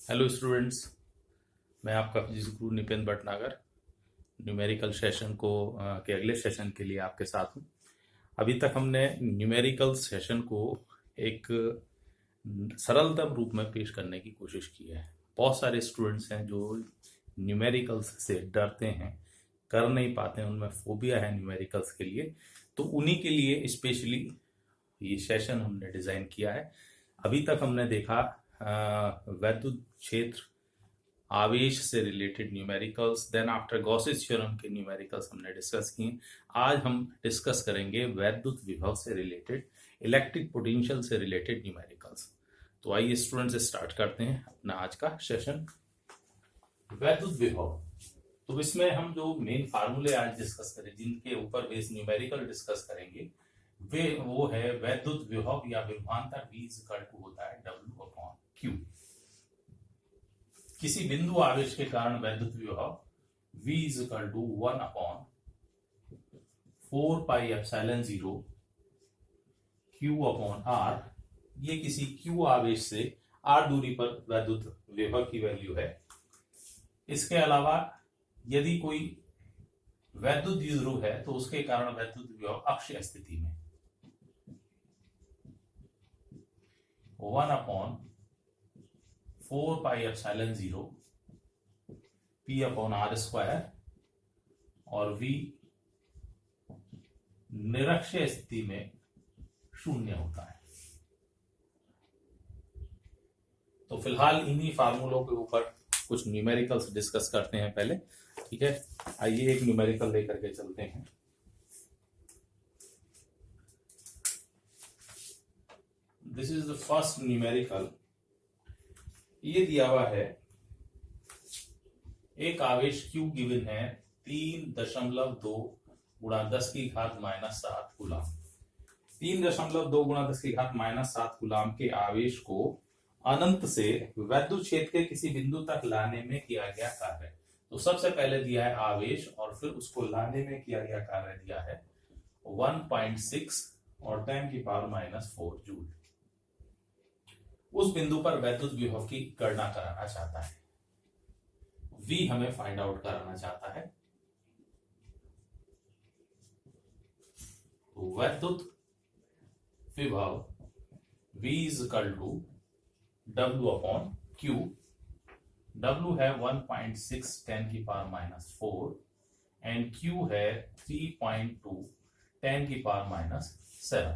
Hello students, मैं आपका physics गुरु Nipendra Bhatnagar numerical session के अगले सेशन के लिए आपके साथ हूँ। अभी तक हमने न्यूमेरिकल सेशन को एक सरलतम रूप में पेश करने की कोशिश की है। बहुत सारे स्टूडेंट्स हैं जो न्यूमेरिकल्स से डरते हैं, कर नहीं पाते हैं, उनमें फोबिया है न्यूमेरिकल्स के लिए। तो उन्हीं के लिए स्पेशली ये सेशन हमने डिज़ाइन किया है। अभी तक हमने देखा वैद्युत क्षेत्र, आवेश से related numericals, then after Gauss's theorem के न्यूमेरिकल्स हमने डिस्कस किए। आज हम डिस्कस करेंगे वैद्युत विभव से रिलेटेड, इलेक्ट्रिक पोटेंशियल से रिलेटेड न्यूमेरिकल्स। तो आइए स्टूडेंट्स स्टार्ट करते हैं अपना आज का सेशन। वैद्युत विभव, तो इसमें हम जो मेन फार्मूले आज डिस्कस करें, जिनके ऊपर बेस न्यूमेरिकल डिस्कस करेंगे, वो है वैद्युत विभव या विभवांतर V होता है W/Q। किसी बिंदु आवेश के कारण वैद्युत विभव V = 1/4πε0 Q/R। ये किसी Q आवेश से R दूरी पर वैद्युत विभव की वैल्यू है। इसके अलावा यदि कोई वैद्युत द्विध्रुव है तो उसके कारण वैद्युत विभव अक्षीय स्थिति में 1/4πε0 P/R² और V निरक्षीय स्थिति में 0 होता है। तो फिलहाल इन्हीं फार्मूलों के ऊपर कुछ न्यूमेरिकल्स डिस्कस करते हैं पहले, ठीक है। आइए एक न्यूमेरिकल लेकर के चलते हैं। This is the first numerical. ये दिया हुआ है, एक आवेश Q गिवन है 3.2 × 10⁻⁷ कूलाम। 3.2 × 10⁻⁷ कूलाम के आवेश को अनंत से वैद्युत क्षेत्र के किसी बिंदु तक लाने में किया गया कार्य। तो सबसे पहले दिया है आवेश और फिर उसको लाने में किया गया कार्य दिया है 1.6 और 10⁻⁴ जूल। उस बिंदु पर वैद्युत विभव की गणना कराना चाहता है, V हमें फाइंड आउट कराना चाहता है। तो वैद्युत विभव V = W/Q। W है 1.6 10⁻⁴ एंड Q है 3.2 10⁻⁷।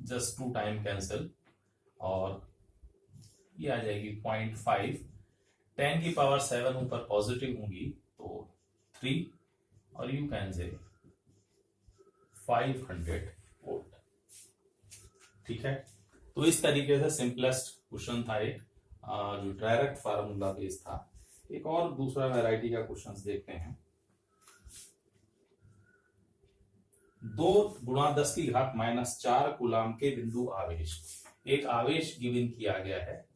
जस्ट 2 टाइम कैंसिल और ये आ जाएगी 0.5। 10⁻⁷ ऊपर पॉजिटिव होंगी तो 3 और यू कैन से 500 वोल्ट, ठीक है। तो इस तरीके से सिंपलेस्ट क्वेश्चन था एक, जो डायरेक्ट फार्मूला बेस था। एक और दूसरा वैरायटी का क्वेश्चन देखते हैं। 2 × 10⁻⁴ कूलाम के बिंदु आवेश, एक आवेश गिवन किया गया है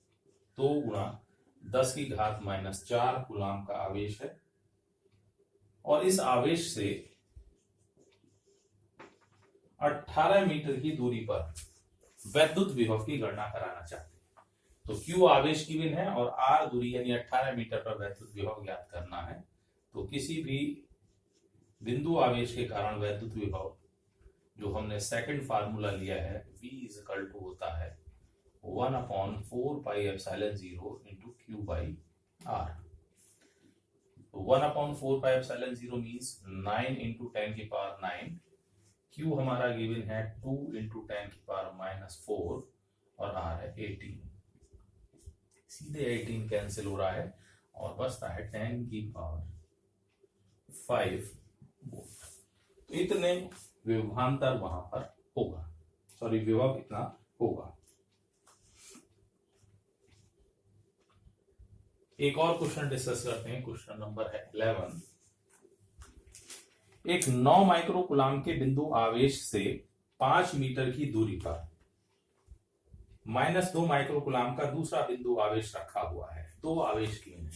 2 × 10⁻⁴ कूलाम का आवेश है और इस आवेश से 18 मीटर की दूरी पर वैद्युत विभव की गणना कराना चाहते हैं। तो Q आवेश गिवन है और R दूरी यानी 18 मीटर पर वैद्युत विभव ज्ञात करना है। तो किसी भी बिंदु आवेश के कारण वैद्युत विभव, जो हमने सेकंड फार्मूला लिया है, V = होता है 1/4πε0 × Q/R। 1/4πε0 मीन्स 9 × 10⁹। Q हमारा गिवन है 2 × 10⁻⁴ और R है 18। सीधे 18 कैंसिल हो रहा है और बचता है 10⁵ वोल्ट। तो इतने विभवांतर वहां पर होगा, सॉरी विभव इतना होगा। एक और क्वेश्चन डिस्कस करते हैं। क्वेश्चन नंबर है 11। एक 9 माइक्रो कूलाम के बिंदु आवेश से 5 मीटर की दूरी पर -2 माइक्रो कूलाम का दूसरा बिंदु आवेश रखा हुआ है। 2 आवेश किए हैं,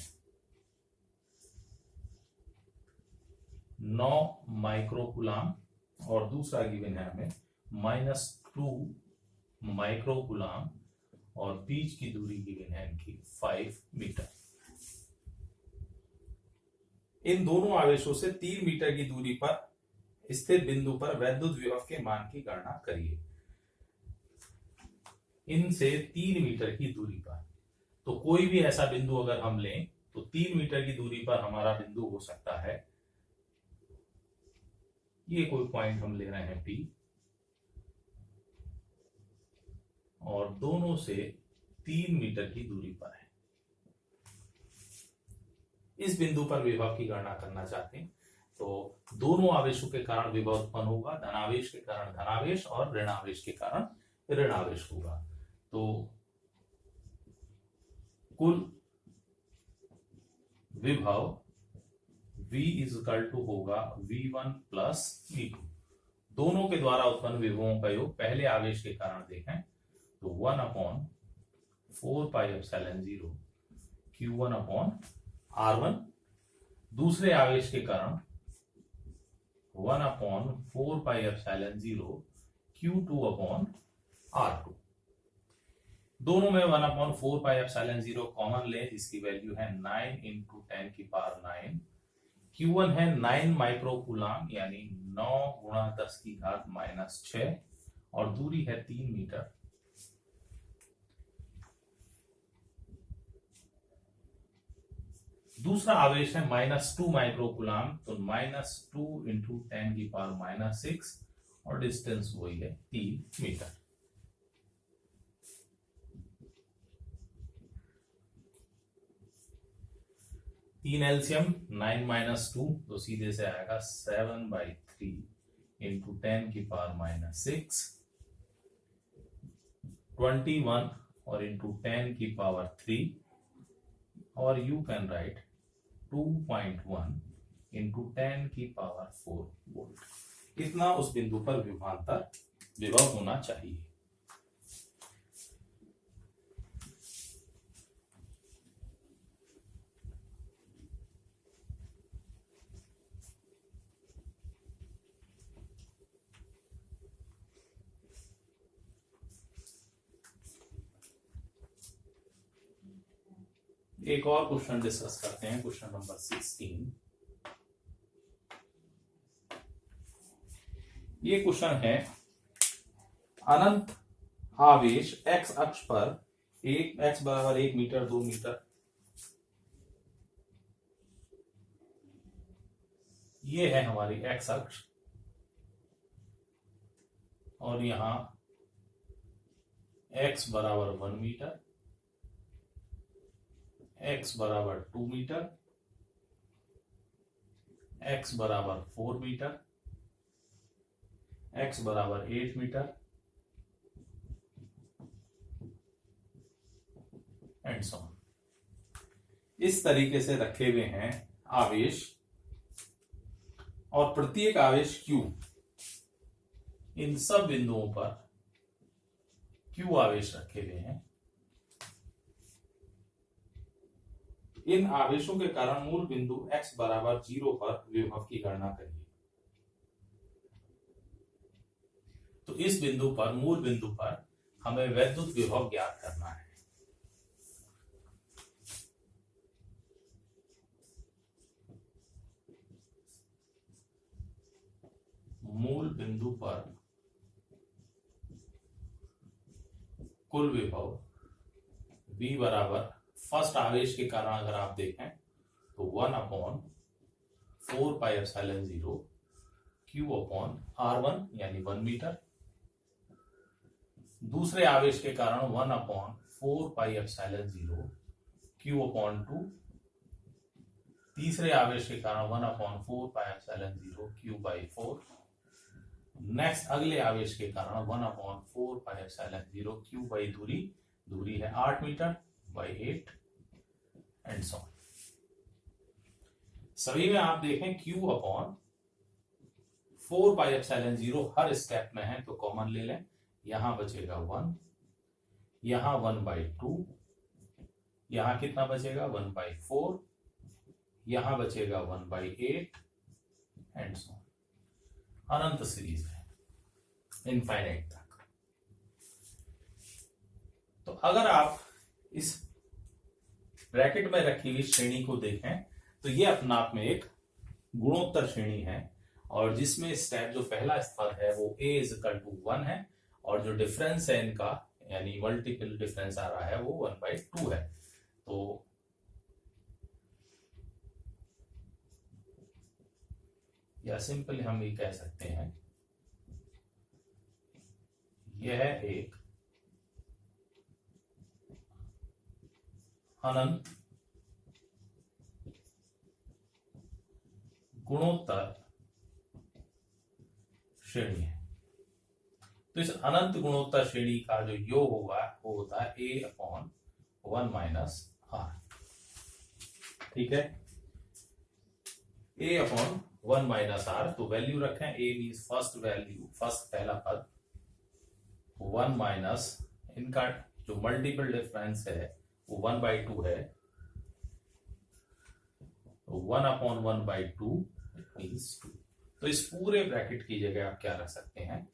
9 माइक्रो कूलाम और दूसरा गिवन है हमें -2 माइक्रो कूलाम और बीच की दूरी गिवन है इनकी 5 मीटर। इन दोनों आवेशों से 3 मीटर की दूरी पर स्थित बिंदु पर वैद्युत विभव के मान की गणना करिए। इनसे 3 मीटर की दूरी पर, तो कोई भी ऐसा बिंदु अगर हम लें तो 3 मीटर की दूरी पर हमारा बिंदु हो सकता है, ये कोई पॉइंट हम ले रहे हैं P, और दोनों से 3 मीटर की दूरी पर है। इस बिंदु पर विभव की गणना करना चाहते हैं, तो दोनों आवेशों के कारण विभव उत्पन्न होगा, धनावेश के कारण धनावेश और ऋणावेश के कारण ऋणावेश होगा। तो कुल विभव V इजकल टू होगा V1 प्लस V2। दोनों के द्वारा उत्पन्न विभवों का योग पहले आवेश के कारण देखें तो 1/4πε0 Q1/R1, दूसरे आवेश के कारण 1/4πε0 Q2/R2। दोनों में 1/4πε0 कॉमन ले, जिसकी वैल्यू है 9 × 10⁹। Q1 है 9 माइक्रोकूलम यानी 9 × 10⁻⁻6 और दूरी है 3 मीटर। दूसरा आवेश है -2 माइक्रोकूलम, तो -2 × 10⁻6 और डिस्टेंस वही है 3 मीटर। तीन एलसीएम 9 - 2 तो सीधे से आएगा 7/3 × 10⁻6 21 और × 10⁻3, और यू कैन राइट 2.1 × 10⁴ वोल्ट। इतना उस बिंदु पर विभवांतर विभव होना चाहिए। एक और क्वेश्चन डिस्कस करते हैं, क्वेश्चन नंबर 16। ये क्वेश्चन है, अनंत आवेश x अक्ष पर x बराबर 1 मीटर 2 मीटर, ये है हमारी x अक्ष, और यहां x बराबर 1 मीटर, x बराबर 2 मीटर, x बराबर 4 मीटर, x बराबर 8 मीटर एंड सो ऑन। इस तरीके से रखे हुए हैं आवेश, और प्रत्येक आवेश Q, इन सब बिंदुओं पर Q आवेश रखे हुए हैं। इन आवेशों के कारण मूल बिंदु x बराबर 0 पर विभव की गणना करिए। तो इस बिंदु पर, मूल बिंदु पर हमें वैद्युत विभव ज्ञात करना है। मूल बिंदु पर कुल विभव V बराबर, फर्स्ट आवेश के कारण अगर आप देखें तो 1/4πε0 Q/R1 यानी 1 मीटर, दूसरे आवेश के कारण 1/4πε0 Q/2, तीसरे आवेश के कारण 1/4πε0 Q/4, नेक्स्ट अगले आवेश के कारण 1/4πε0 Q/ दूरी है 8 metre by 8 and so on. सभी में आप देखें Q/4πε0 हर स्टेप में है, तो कॉमन ले लें। यहां बचेगा 1, यहां 1/2, यहां कितना बचेगा 1/4, यहां बचेगा 1/8 and so on. Anant series है, इनफाइनाइट तक। तो अगर आप इस ब्रैकेट में रखी हुई श्रेणी को देखें तो ये अपना आप में एक गुणोत्तर श्रेणी है, और जिसमें स्टेप जो पहला स्तर है वो a इक्वल टू 1 है, और जो डिफरेंस है इनका यानी मल्टीपल डिफरेंस आ रहा है वो 1/2 है। तो या सिंपली हम ये कह सकते हैं यह एक अनंत गुणोत्तर श्रेणी है। तो इस अनंत गुणोत्तर श्रेणी का जो योग होगा वो होता है a/1 - r। ठीक है, a/1 - r। तो वैल्यू रखें, a means first value, first पहला पद, 1 माइनस इनका जो मल्टीपल डिफरेंस है वो 1/2 है, 1/1/2 मीन्स 2। तो इस पूरे ब्रैकेट की जगह आप क्या रख सकते हैं,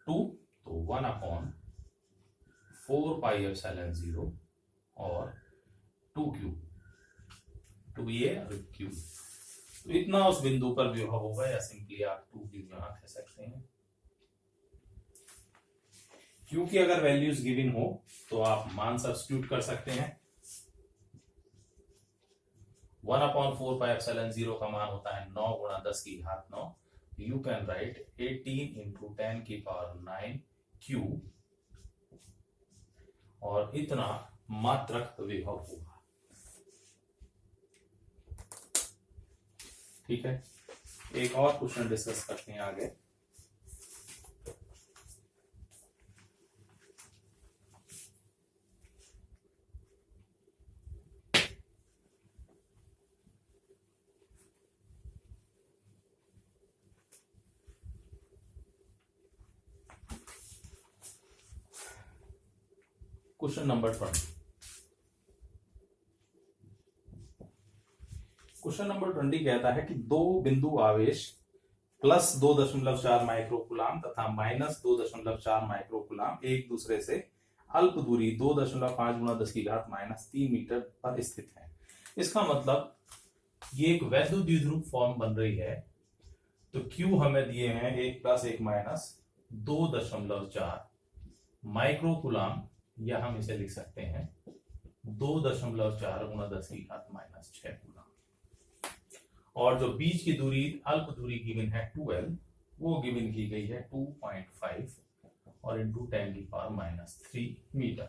2। तो 1/4πε0 और 2q, 2a और q। तो इतना उस बिंदु पर विभव होगा, या सिंपली आप 2q यहां कह सकते हैं। q की अगर वैल्यूज गिवन हो तो आप मान सब्स्टिट्यूट कर सकते हैं। 1/4πε0 का मान होता है 9 × 10⁹। यू कैन राइट 18 × 10⁹ q, और इतना मात्रक विभव होगा। ठीक है, एक और क्वेश्चन डिस्कस करते हैं आगे। Question number 20। क्वेश्चन नंबर 20 कहता है कि दो बिंदु आवेश +2.4 माइक्रोकूलाम तथा -2.4 माइक्रोकूलाम एक दूसरे से अल्प दूरी 2.5 × 10⁻³ मीटर पर स्थित है। इसका मतलब ये एक वैद्युत द्विध्रुव फॉर्म बन रही है। तो Q हमें दिए हैं 1 + 1 - 2.4 माइक्रोकूलाम, या हम इसे लिख सकते हैं 2.4 × 10⁻⁶ कूलाम। और जो बीच की दूरी अल्प दूरी गिवन है 2l, वो गिवन की गई है 2.5 और × 10⁻³ मीटर।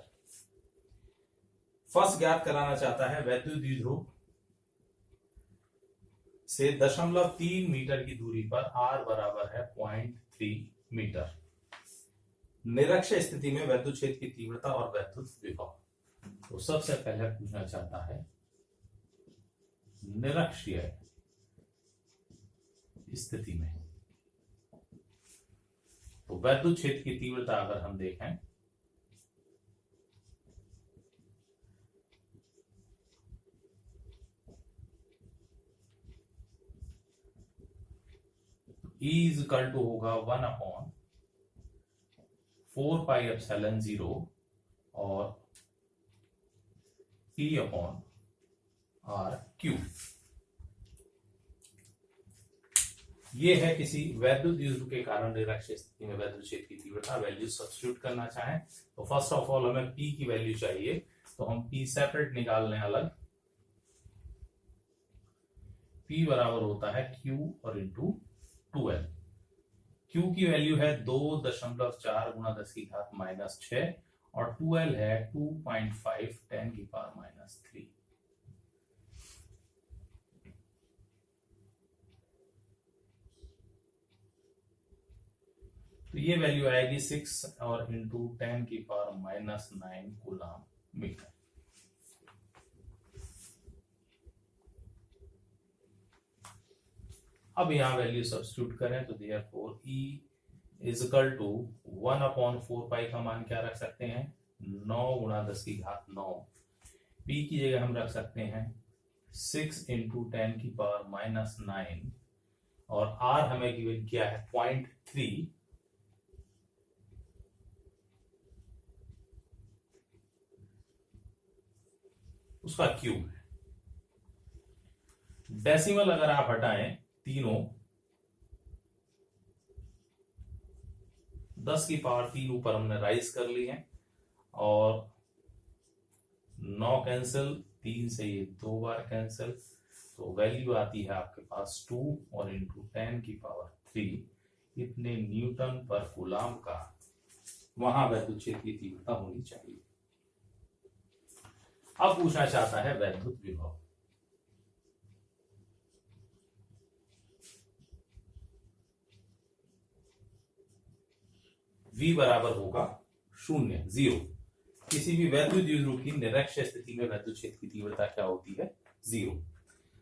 फर्स्ट ज्ञात कराना चाहता है वैद्युत द्विध्रुव से 0.3 मीटर की दूरी पर r बराबर है 0.3 मीटर। निरक्षीय स्थिति में वैद्युत क्षेत्र की तीव्रता और वैद्युत विभव। तो सबसे पहले पूछना चाहता है निरक्षीय स्थिति में, तो वैद्युत क्षेत्र की तीव्रता अगर हम देखें E इक्वल टू होगा 1/4πε0 और P/r⁵। ये है किसी वैद्युत द्विध्रुव के कारण निरक्षीय स्थिति में वैद्युत क्षेत्र की तीव्रता। वैल्यू सब्स्टिट्यूट करना चाहें तो फर्स्ट ऑफ ऑल हमें P की वैल्यू चाहिए, तो हम P सेपरेट निकाल लें अलग। P बराबर होता है Q और इंटू 2l। Q की वैल्यू है 2.4 × 10⁻⁶ और 2l है 2.5 10⁻⁻3। तो ये वैल्यू आएगी 6 और इंटू 10⁻⁹ कूलाम मीटर। अब यहां वैल्यू सब्स्टिट्यूट करें तो देयरफॉर E इक्वल टू 1/4π का मान क्या रख सकते हैं 9 × 10⁹। P की जगह हम रख सकते हैं 6 × 10⁻⁹ और R हमें गिवन किया है 0.3। उसका क्यूब है। डेसिमल अगर आप हटाएं तीनों, 10 की पावर 3 ऊपर हमने राइज कर ली है, और 9 कैंसिल, 3 से ये 2 बार कैंसिल, तो वैल्यू आती है आपके पास 2 और इंटू 10 की पावर 3 इतने न्यूटन पर कूलाम का वहां वैद्युत क्षेत्र की तीव्रता होनी चाहिए। अब पूछना चाहता है वैद्युत विभव। V बराबर होगा 0, 0। किसी भी वैद्युत द्विध्रुव की निरक्ष स्थिति में वैद्युत क्षेत्र की तीव्रता क्या होती है? 0।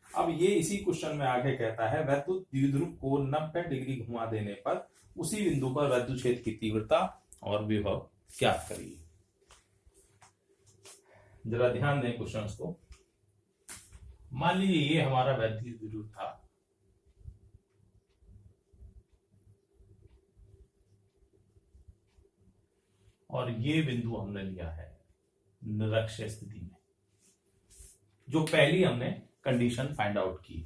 अब ये इसी क्वेश्चन में आगे कहता है वैद्युत द्विध्रुव को 90 डिग्री घुमा देने पर उसी बिंदु पर वैद्युत क्षेत्र की तीव्रता और विभव ज्ञात करिए। जरा ध्यान दें क्वेश्चंस को। मान लीजिए ये हमारा वैद्युत द्विध्रुव था, और ये बिंदु हमने लिया है निरक्ष स्थिति में, जो पहली हमने कंडीशन फाइंड आउट की।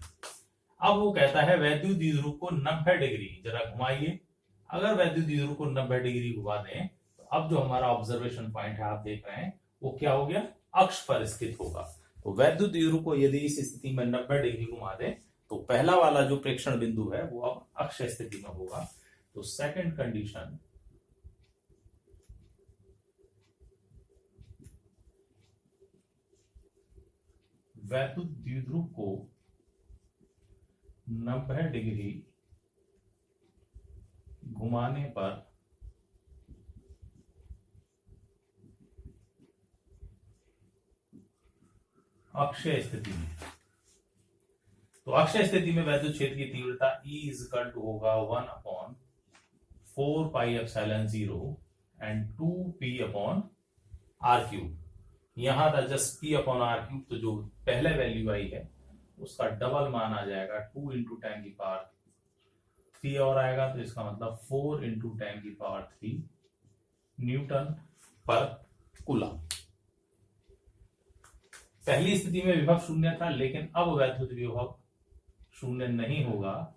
अब वो कहता है वैद्युत द्विध्रुव को 90 डिग्री, जरा घुमाइए। अगर वैद्युत द्विध्रुव को 90 डिग्री घुमा दें तो अब जो हमारा ऑब्जर्वेशन पॉइंट है आप देख रहे हैं वो क्या हो गया? अक्ष पर स्थित होगा। तो वैद्युत द्विध्रुव को यदि इस स्थिति में 90 डिग्री घुमा दें तो पहला वाला जो प्रेक्षण बिंदु है वो अब अक्ष स्थिति में होगा। तो सेकंड कंडीशन, वैद्युत द्विध्रुव को 90 डिग्री घुमाने पर अक्षीय स्थिति में, तो अक्षीय स्थिति में वैद्युत क्षेत्र की तीव्रता E इक्वल टू होगा 1/4πε0 एंड 2p/r³। यहां था जस्ट p/r³, तो जो पहले वैल्यू आई है उसका डबल मान आ जाएगा, 2 इंटू 10 की पावर 3 और आएगा, तो इसका मतलब 4 इंटू 10 की पावर 3 न्यूटन पर कूलम। पहली स्थिति में विभव शून्य था, लेकिन अब वैद्युत विभव शून्य नहीं होगा,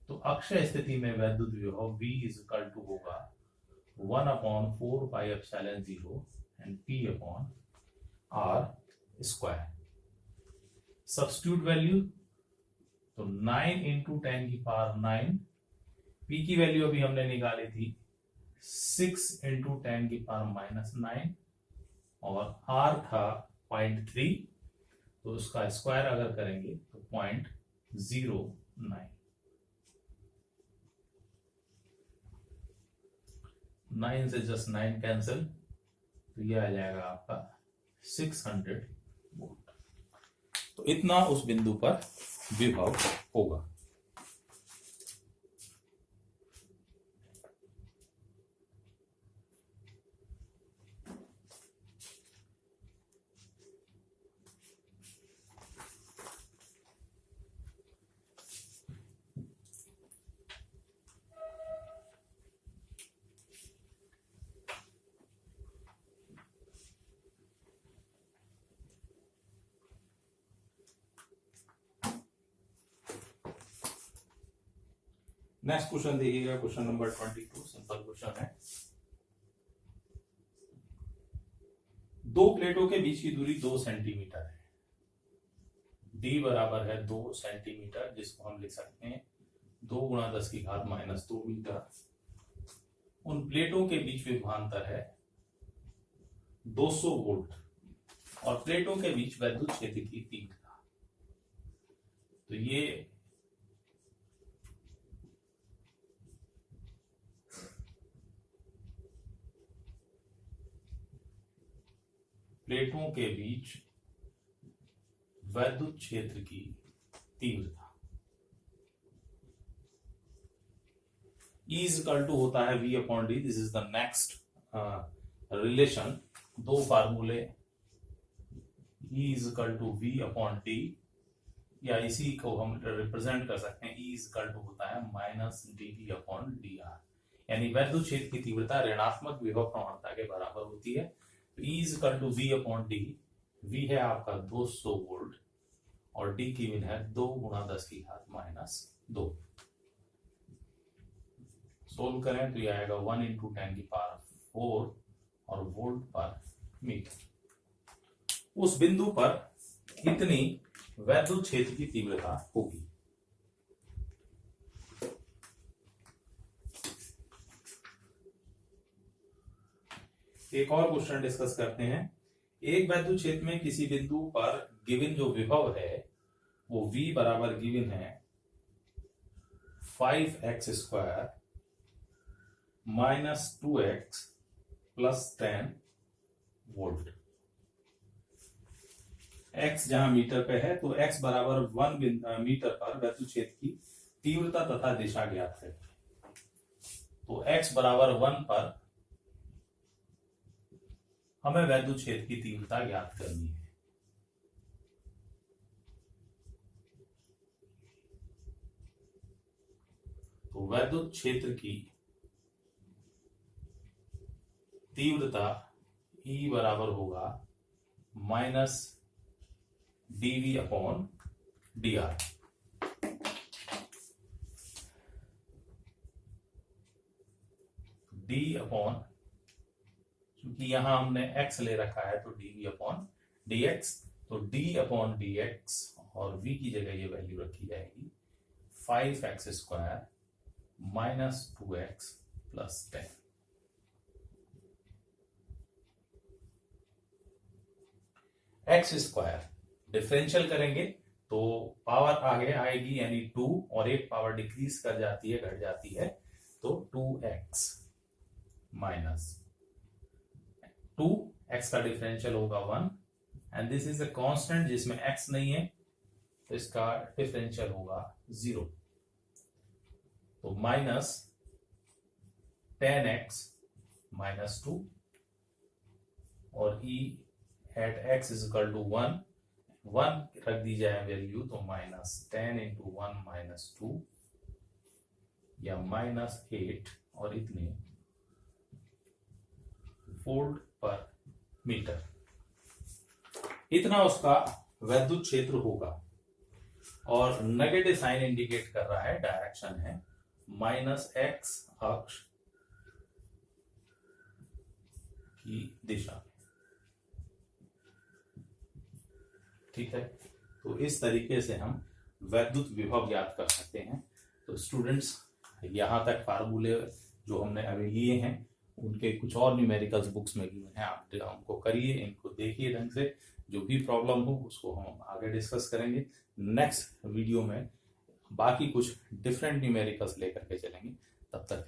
तो अक्षय स्थिति में वैद्युत विभव V इक्वल टू होगा 1/4πε0 एंड p/r²। सब्स्टिट्यूट वैल्यू, तो 9 इंटू 10 की पावर 9, p की वैल्यू अभी हमने निकाली थी 6 इंटू 10 की पावर -9, और r था 0.3, तो उसका स्क्वायर अगर करेंगे तो 0.09। 9 से जस्ट 9 कैंसिल, तो ये आ जाएगा आपका 600 वोल्ट। तो इतना उस बिंदु पर विभव होगा। नेक्स्ट क्वेश्चन देखिएगा, क्वेश्चन नंबर 22। सिंपल क्वेश्चन है। दो प्लेटों के बीच की दूरी 2 सेंटीमीटर है। D बराबर है 2 सेंटीमीटर, जिसको हम लिख सकते हैं 2 × 10⁻² मीटर। उन प्लेटों के बीच विभवांतर है 200 वोल्ट, और प्लेटों के बीच वैद्युत क्षेत्र की तीव्रता, तो ये प्लेटों के बीच वैद्युत क्षेत्र की तीव्रता E इक्वल टू होता है V/D। This is the next relation. दो फार्मूले E इक्वल टू V/D, या इसी को हम रिप्रेजेंट कर सकते हैं, E इक्वल टू होता है -dV/dr, यानी वैद्युत क्षेत्र की तीव्रता ऋणात्मक विभव प्रवणता के बराबर होती है। E equal to V/D V है आपका 200 वोल्ट और D की विन है 2 गुणा 10 की घात -2। सोल्व करें तो ये आएगा 1 इंटू 10 की पावर 4 और वोल्ट पर मीटर। उस बिंदु पर कितनी वैद्युत क्षेत्र की तीव्रता होगी? एक और क्वेश्चन डिस्कस करते हैं। एक वैद्युत क्षेत्र में किसी बिंदु पर गिवन जो विभव है वो V बराबर गिवन है 5x² minus 2x plus 10 volt. x जहां मीटर पे है तो x बराबर 1 मीटर पर वैद्युत क्षेत्र की तीव्रता तथा दिशा ज्ञात है। तो x बराबर 1 पर हमें वैद्युत क्षेत्र की तीव्रता ज्ञात करनी है। तो वैद्युत क्षेत्र की तीव्रता E बराबर होगा minus dV upon dr। d upon, क्योंकि यहां हमने x ले रखा है तो dV अपॉन dx, तो d अपॉन dx और v की जगह ये वैल्यू रखी जाएगी 5x² minus 2x plus 10। x² differential करेंगे तो पावर आगे आएगी यानी 2 और एक पावर डिक्रीज कर जाती है, घट जाती है, तो 2x माइनस 2x का डिफरेंशियल होगा 1 and this is a constant जिसमें x नहीं है तो इसका डिफरेंशियल होगा 0। तो माइनस 10x माइनस 2 और E at x is equal to 1 रख दी जाए वैल्यू तो माइनस 10 इंटू 1 माइनस 2 या माइनस 8 और इतने वोल्ट पर मीटर, इतना उसका वैद्युत क्षेत्र होगा। और नेगेटिव साइन इंडिकेट कर रहा है, डायरेक्शन है माइनस x अक्ष की दिशा। ठीक है, तो इस तरीके से हम वैद्युत विभव ज्ञात कर सकते हैं। तो स्टूडेंट्स यहां तक फार्मूले जो हमने अभी लिए हैं उनके कुछ और न्यूमेरिकल्स बुक्स में भी हैं, आप उनको करिए, इनको देखिए ढंग से। जो भी प्रॉब्लम हो उसको हम आगे डिस्कस करेंगे। नेक्स्ट वीडियो में बाकी कुछ डिफरेंट न्यूमेरिकल्स लेकर के चलेंगे। तब तक